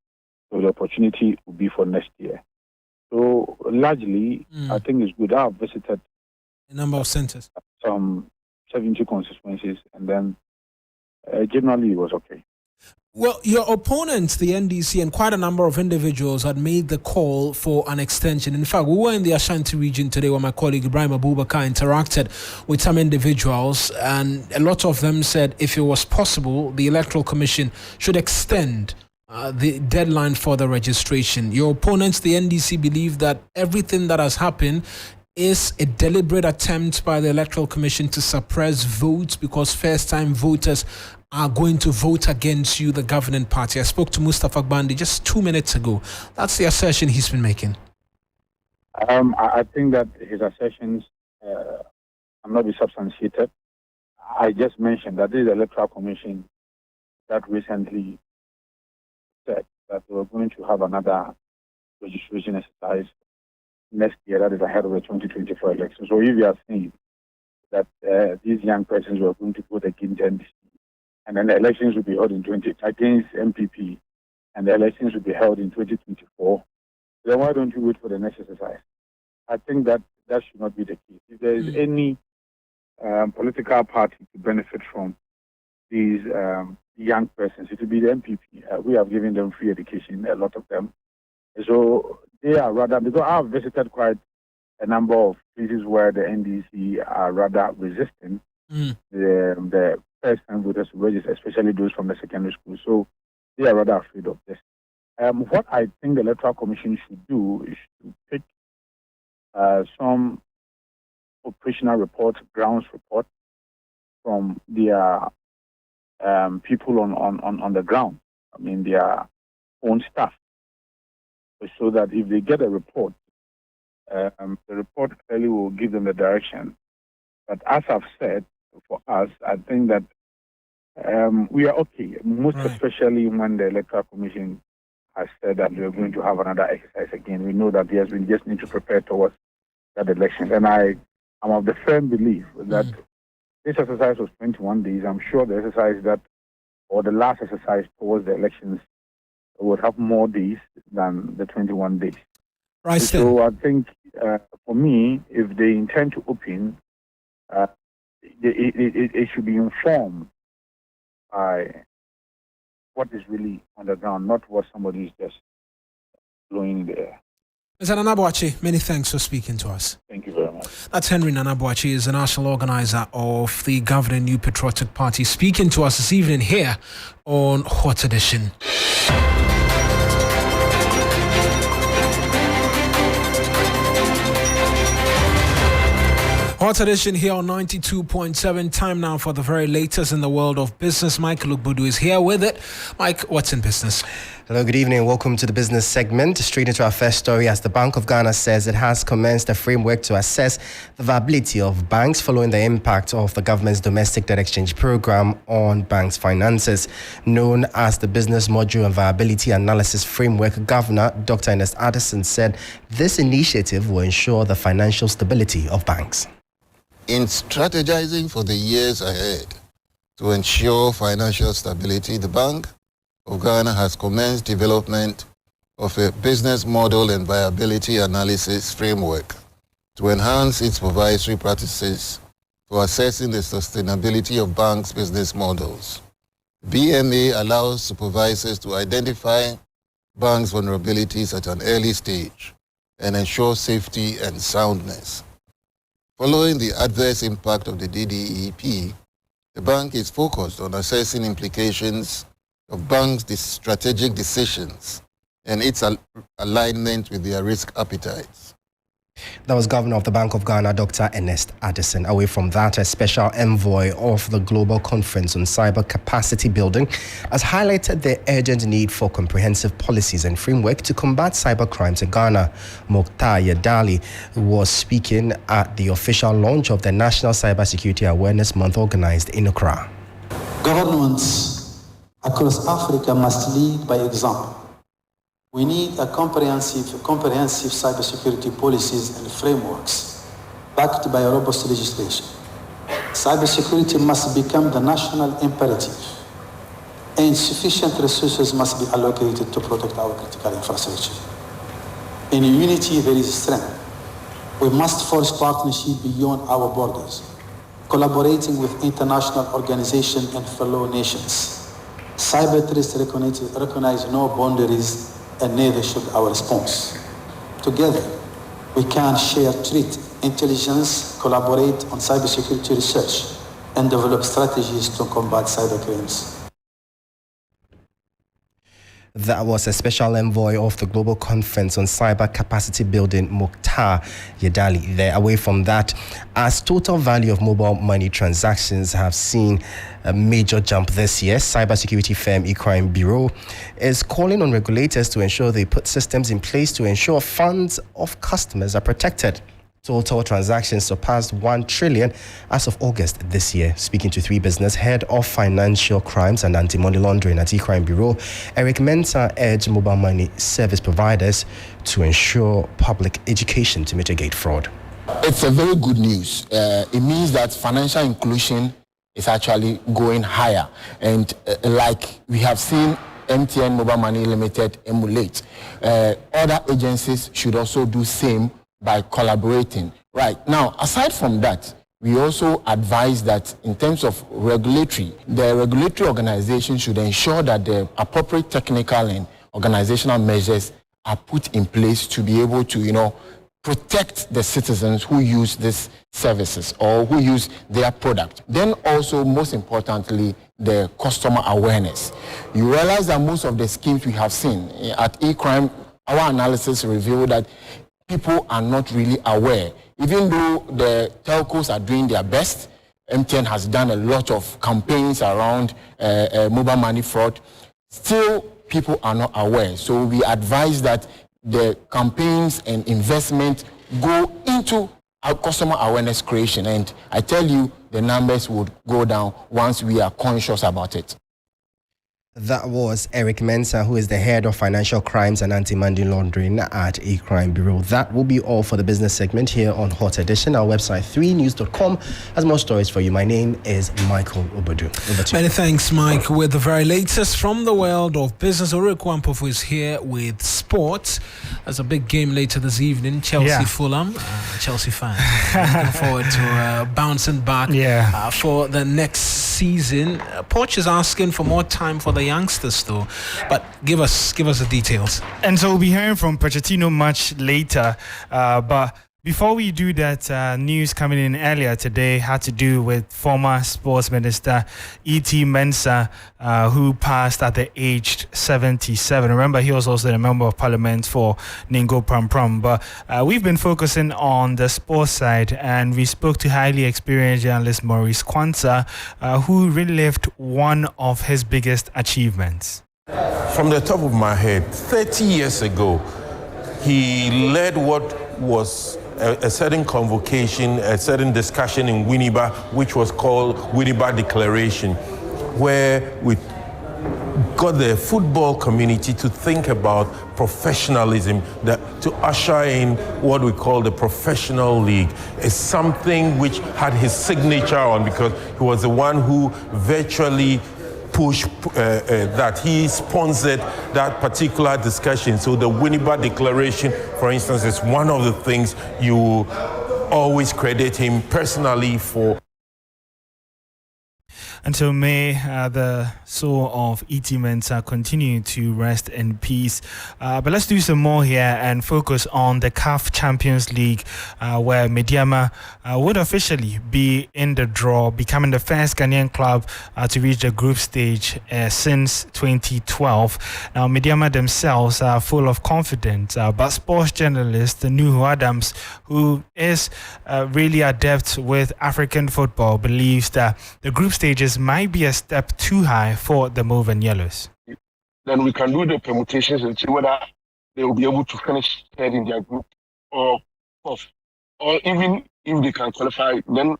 So the opportunity will be for next year. So largely, I think it's good. I have visited a number of centers, some 70 constituencies, and then generally it was okay. Well, your opponents, the NDC, and quite a number of individuals had made the call for an extension. In fact, we were in the Ashanti region today where my colleague Ibrahim Abubakar interacted with some individuals, and a lot of them said if it was possible, the Electoral Commission should extend the deadline for the registration. Your opponents, the NDC, believe that everything that has happened is a deliberate attempt by the Electoral Commission to suppress votes because first-time voters are going to vote against you, the governing party. I spoke to Mustafa Gwande just 2 minutes ago. That's the assertion he's been making. I think that his assertions cannot be substantiated. I just mentioned that this is the Electoral Commission that recently said that they were going to have another registration exercise next year, that is ahead of the 2024 election. So if you are saying that these young persons were going to vote against NDC, and then the elections will be held against MPP, and the elections will be held in 2024, then why don't you wait for the next exercise? I think that should not be the case. If there is any political party to benefit from these young persons. It will be the MPP. We have given them free education, a lot of them. So they are rather, because I have visited quite a number of places where the NDC are rather resisting the first-time voters to register, especially those from the secondary school. So they are rather afraid of this. What I think the Electoral Commission should do is to pick some operational reports, grounds report from their people on the ground. I mean, their own staff, so that if they get a report, the report clearly will give them the direction. But as I've said, for us, I think that we are okay, most especially when the Electoral Commission has said that we are going to have another exercise again. We know that yes, we just need to prepare towards that election. And I am of the firm belief that this exercise was 21 days. I'm sure the exercise that, or the last exercise towards the elections, would have more days than the 21 days. Right. So I think, for me, if they intend to open, it should be informed by what is really on the ground, not what somebody is just blowing in the air. Mr. Nana Boakye, many thanks for speaking to us. Thank you very much. That's Henry Nana Boakye, is the national organizer of the governing New Patriotic Party, speaking to us this evening here on Hot Edition. Hot Edition here on 92.7. Time now for the very latest in the world of business. Mike Lukbudu is here with it. Mike, what's in business? Hello, good evening. Welcome to the business segment. Straight into our first story, as the Bank of Ghana says it has commenced a framework to assess the viability of banks following the impact of the government's domestic debt exchange program on banks' finances. Known as the Business Module and Viability Analysis Framework, Governor Dr. Ernest Addison said this initiative will ensure the financial stability of banks. In strategizing for the years ahead to ensure financial stability, the Bank of Ghana has commenced development of a business model and viability analysis framework to enhance its supervisory practices for assessing the sustainability of banks' business models. BMA allows supervisors to identify banks' vulnerabilities at an early stage and ensure safety and soundness. Following the adverse impact of the DDEP, the bank is focused on assessing implications of banks' strategic decisions and its alignment with their risk appetites. That was Governor of the Bank of Ghana, Dr. Ernest Addison. Away from that, a special envoy of the Global Conference on Cyber Capacity Building has highlighted the urgent need for comprehensive policies and framework to combat cyber crimes in Ghana. Mokhtar Yadali was speaking at the official launch of the National Cybersecurity Awareness Month organized in Accra. Governments across Africa must lead by example. We need a comprehensive cybersecurity policies and frameworks backed by robust legislation. Cybersecurity must become the national imperative, and sufficient resources must be allocated to protect our critical infrastructure. In unity, there is strength. We must forge partnership beyond our borders, collaborating with international organizations and fellow nations. Cyber threats recognize no boundaries, and neither should our response. Together, we can share threat intelligence, collaborate on cybersecurity research, and develop strategies to combat cybercrimes. That was a special envoy of the Global Conference on Cyber Capacity Building, Mokhtar Yadali. There, away from that, as total value of mobile money transactions have seen a major jump this year, cybersecurity firm E-Crime Bureau is calling on regulators to ensure they put systems in place to ensure funds of customers are protected. Total transactions surpassed 1 trillion as of August this year. Speaking to 3 Business, Head of Financial Crimes and Anti-Money Laundering at E-Crime Bureau, Eric Mensah urged mobile money service providers to ensure public education to mitigate fraud. It's a very good news. It means that financial inclusion is actually going higher. And like we have seen MTN Mobile Money Limited emulate, other agencies should also do same by collaborating. Right. Now, aside from that, we also advise that in terms of the regulatory organization should ensure that the appropriate technical and organizational measures are put in place to be able to, protect the citizens who use these services or who use their product. Then also, most importantly, the customer awareness. You realize that most of the schemes we have seen at e-crime, our analysis revealed that people are not really aware. Even though the telcos are doing their best, MTN has done a lot of campaigns around mobile money fraud, still people are not aware. So we advise that the campaigns and investment go into our customer awareness creation. And I tell you, the numbers would go down once we are conscious about it. That was Eric Mensah, who is the head of financial crimes and anti-money laundering at E-Crime Bureau. That will be all for the business segment here on Hot Edition. Our website 3news.com has more stories for you. My name is Michael Obodu. Over to you. Many thanks, Mike. With the very latest from the world of business, Ore Kwampofu is here with sports. There's a big game later this evening, Chelsea-Fulham. Chelsea fans looking forward to bouncing back for the next season. Poch is asking for more time for the youngsters though, but give us the details. And so we'll be hearing from Pochettino much later, but before we do that, news coming in earlier today had to do with former sports minister E.T. Mensah, who passed at the age 77. Remember, he was also a member of parliament for Ningo Pram Pram. But we've been focusing on the sports side, and we spoke to highly experienced journalist Maurice Kwanzaa, who relived one of his biggest achievements. From the top of my head, 30 years ago, he led what was a certain convocation, a certain discussion in Winneba, which was called Winneba Declaration, where we got the football community to think about professionalism, to usher in what we call the professional league. It's something which had his signature on, because he was the one who virtually push that. He sponsored that particular discussion. So the Winneba Declaration, for instance, is one of the things you always credit him personally for. And so may the soul of E.T. Mensah continue to rest in peace. But let's do some more here and focus on the CAF Champions League, where Medeama would officially be in the draw, becoming the first Ghanaian club to reach the group stage since 2012. Now, Medeama themselves are full of confidence, but sports journalist Nuhu Adams, who is really adept with African football, believes that the group stages might be a step too high for the Mauve and Yellows. Then we can do the permutations and see whether they will be able to finish third in their group or fourth. Or even if they can qualify, then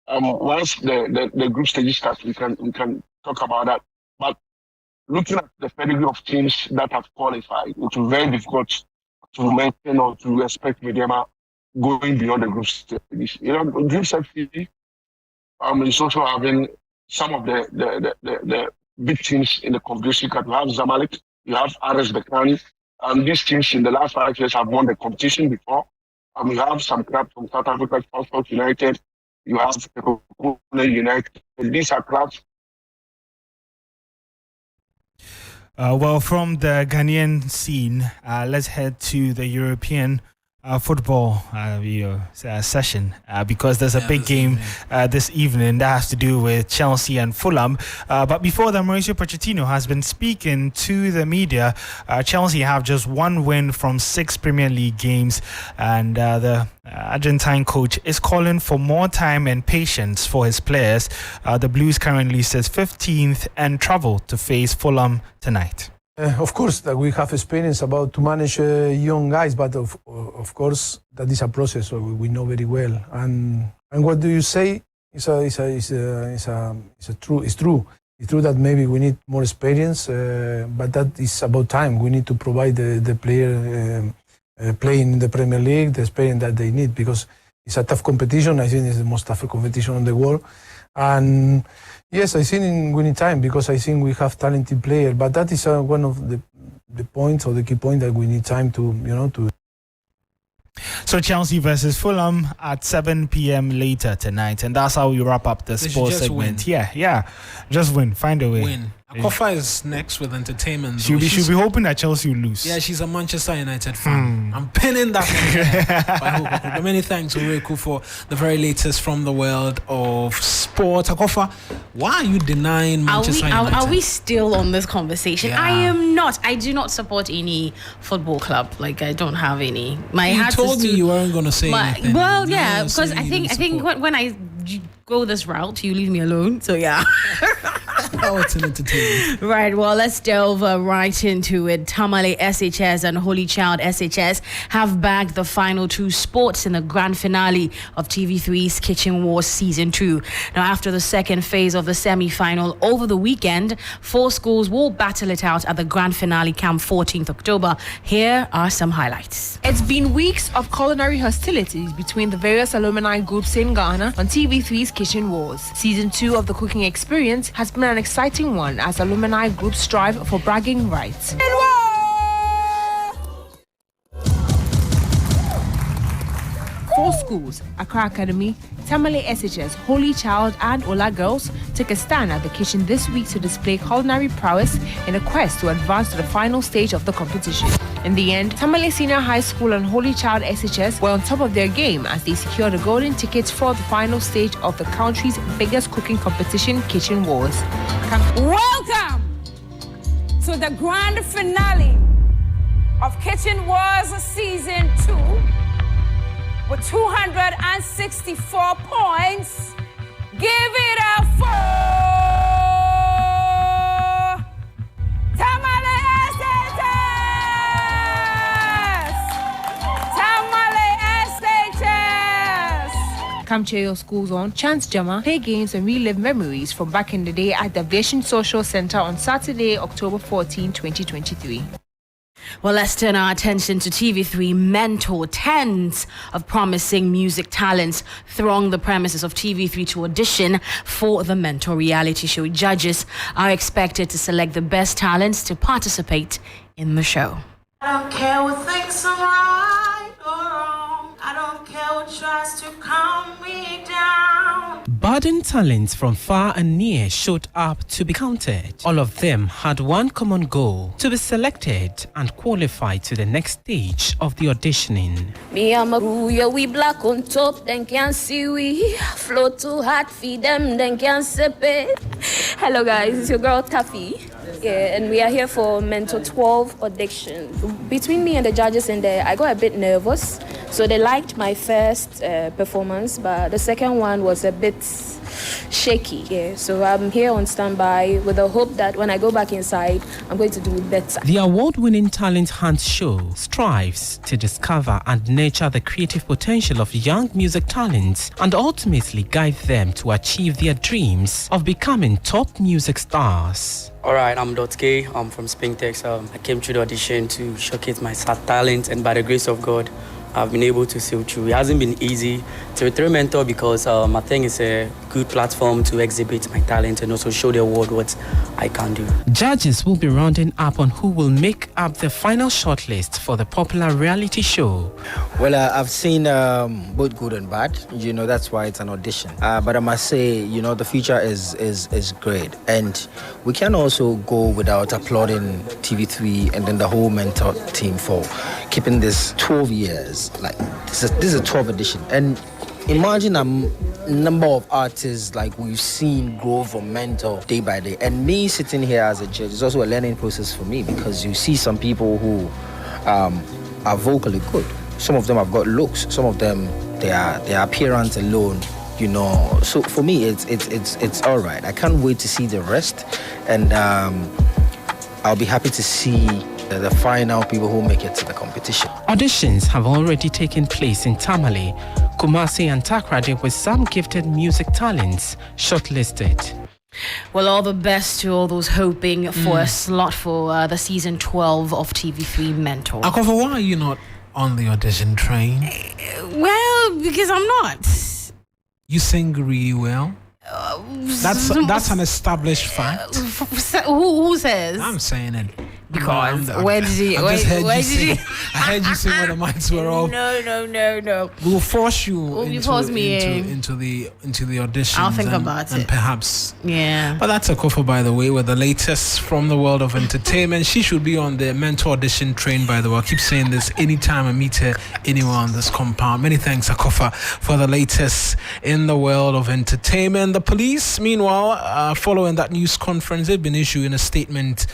once the group stage starts, we can talk about that. But looking at the pedigree of teams that have qualified, it will be very difficult to mention or to expect Medeama going beyond the group stage. Group stage is also having some of the big teams in the Confederation Cup. You have Zamalek, you have RS Berkane, and these teams in the last 5 years have won the competition before. We have some clubs from South Africa, Southport United, you have United. And these are clubs. Well, from the Ghanaian scene, let's head to the European football session, because there's a big game this evening that has to do with Chelsea and Fulham. But before that, Mauricio Pochettino has been speaking to the media. Chelsea have just one win from 6 Premier League games, and the Argentine coach is calling for more time and patience for his players. The Blues currently sits 15th and travel to face Fulham tonight. Of course, that we have experience about to manage young guys, but of course that is a process, so we know very well. And what do you say? It's true. It's true that maybe we need more experience, but that is about time. We need to provide the player playing in the Premier League the experience that they need, because it's a tough competition. I think it's the most tough competition in the world, and yes, I think we need time, because I think we have talented players. But that is one of the points, or the key point, that we need time to. So Chelsea versus Fulham at 7 p.m. later tonight, and that's how we wrap up the sports segment. Win. Yeah, just win. Find a way. Win. Akofa is next with entertainment. She'll be hoping that Chelsea will lose. Yeah, she's a Manchester United fan. I'm pinning that one. Many thanks, Ureku, for the very latest from the world of sport. Akofa, why are you denying Manchester United? Are we still on this conversation? Yeah. I am not. I do not support any football club. Like, I don't have any. You told me you weren't going to say anything. Well, yeah, because I think when I go this route, you leave me alone. So yeah. Oh, it's an entertainment. Right, well, let's delve right into it. Tamale SHS and Holy Child SHS have bagged the final 2 spots in the grand finale of TV3's Kitchen Wars Season 2. Now, after the second phase of the semi-final over the weekend, 4 schools will battle it out at the grand finale camp 14th October. Here are some highlights. It's been weeks of culinary hostilities between the various alumni groups in Ghana on TV3's Kitchen Wars. Season 2 of the cooking experience has been an exciting one as alumni groups strive for bragging rights. 4 schools, Accra Academy, Tamale SHS, Holy Child and Ola Girls took a stand at the kitchen this week to display culinary prowess in a quest to advance to the final stage of the competition. In the end, Tamale Senior High School and Holy Child SHS were on top of their game as they secured the golden tickets for the final stage of the country's biggest cooking competition, Kitchen Wars. Welcome to the grand finale of Kitchen Wars Season 2 with 264 points. Give it up for Tamale SHS! Tamale SHS! Come cheer your schools on, chant Jama, play games and relive memories from back in the day at the Aviation Social Center on Saturday, October 14, 2023. Well, let's turn our attention to TV3 Mentor. Tens of promising music talents throng the premises of TV3 to audition for the Mentor reality show. Judges are expected to select the best talents to participate in the show. I don't care what thinks I'm right or wrong. I don't care what tries to calm me down. Budding talents from far and near showed up to be counted. All of them had one common goal: to be selected and qualified to the next stage of the auditioning. Me and Maruya, we black on top, then can't see we. Float too hard, feed them, then can't sip it. Hello guys, it's your girl Taffy. Yeah, and we are here for Mentor 12 audition. Between me and the judges in there, I got a bit nervous. So they liked my first performance, but the second one was a bit shaky. Yeah, so I'm here on standby with the hope that when I go back inside, I'm going to do better. The award-winning talent hunt show strives to discover and nurture the creative potential of young music talents and ultimately guide them to achieve their dreams of becoming top music stars. Alright, I'm K. I'm from Spintex. I came to the audition to showcase my talent, and by the grace of God, I've been able to sail through. It hasn't been easy to return Mentor because I think it's a good platform to exhibit my talent and also show the world what I can do. Judges will be rounding up on who will make up the final shortlist for the popular reality show. Well, I've seen both good and bad. You know, that's why it's an audition. But I must say, you know, the future is great. And we can also go without applauding TV3 and then the whole Mentor team for keeping this 12 years. Like, this is a 12th edition. And imagine a number of artists like we've seen grow from Mentor day by day. And me sitting here as a judge is also a learning process for me because you see some people who are vocally good. Some of them have got looks. Some of them, their appearance alone, you know. So for me, it's all right. I can't wait to see the rest. And I'll be happy to see the final people who make it to the competition. Auditions have already taken place in Tamale, Kumasi and Takrady, with some gifted music talents shortlisted. Well, all the best to all those hoping for a slot for the season 12 of TV3 Mentor. Akofa, why are you not on the audition train? Well, because I'm not. You sing really well. That's an established fact. Who says? I'm saying it. Because where did he? I heard you sing when the mics were off. No. We'll force you into the auditions. I'll think about it. And perhaps. Yeah. But that's Akofa, by the way, with the latest from the world of entertainment. She should be on the mentor audition train, by the way. I keep saying this anytime I meet her anywhere on this compound. Many thanks, Akofa, for the latest in the world of entertainment. The police, meanwhile, following that news conference, they've been issuing a statement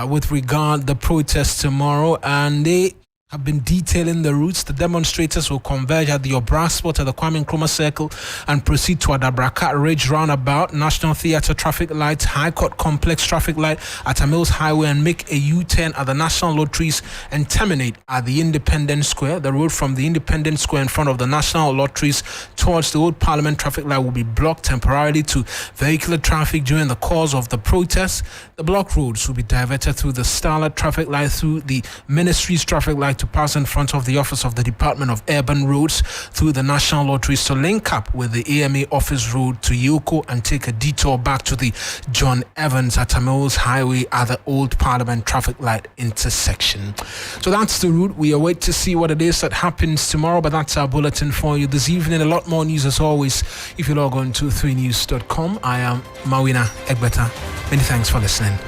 with regard the protest tomorrow, and they have been detailing the routes. The demonstrators will converge at the Obra Spot at the Kwame Nkrumah Circle and proceed to Adabraka Ridge Roundabout, National Theatre traffic lights, High Court Complex traffic light at Mills Highway, and make a U-turn at the National Lotteries and terminate at the Independence Square. The road from the Independence Square in front of the National Lotteries towards the Old Parliament traffic light will be blocked temporarily to vehicular traffic during the course of the protest. The blocked roads will be diverted through the Starlight traffic light, through the Ministry's traffic light to pass in front of the office of the Department of Urban Roads, through the National Lotteries to link up with the AMA office road to Yoko and take a detour back to the John Evans at Mills Highway at the Old Parliament traffic light intersection. So that's the route. We await to see what it is that happens tomorrow, but that's our bulletin for you this evening. A lot more news as always if you log on to 3news.com. I am Mawuena Egbeta. Many thanks for listening.